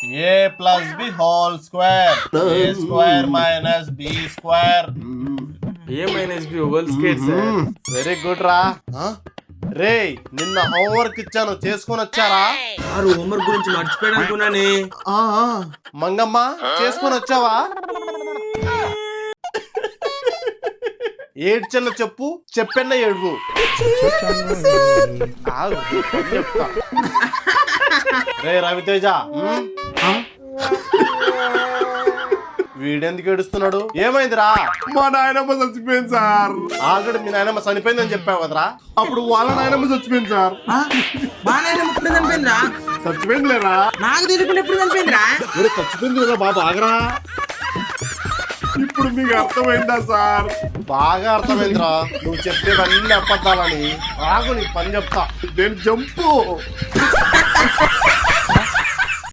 A plus B whole square A square minus B square. A minus B whole square sir. Very good రా. రే నిన్న homework ఇచ్చాను చేసుకొని వచ్చారా? Sir homework గురించి మర్చిపోయాను అనుకున్నానే. మంగమ్మ చేసుకొని వచ్చావా? ఏడ్చన్న చెప్పు, చెప్పన్న ఏడువు. ఆగు, చెప్తా. రే రవితేజ, వీడెందుకు ఏడుస్తున్నాడు? ఏమైందిరా? మా నాయనమ్మ చచ్చిపోయింది సార్. ఆల్రెడీ మీ నాయనమ్మ చనిపోయిందని చెప్పావు కదరా? అప్పుడు వాళ్ళ నాయనమ్మ చచ్చిపోయింది సార్. మా నాయనమ్మ ఎప్పుడు చనిపోయిందిరా? చచ్చిపోయింది లేరా? నాకు తెలియకుండా ఎప్పుడు చనిపోయిందిరా? చచ్చిపోయింది లేదా బాబు, ఆగరా. ఇప్పుడు మీకు అర్థమైందా సార్? బాగా అర్థమైందిరా, నువ్వు చెప్పేవన్నీ అబద్ధాలని. ఆగు, నీకు పని చెప్తా. నేను జంపు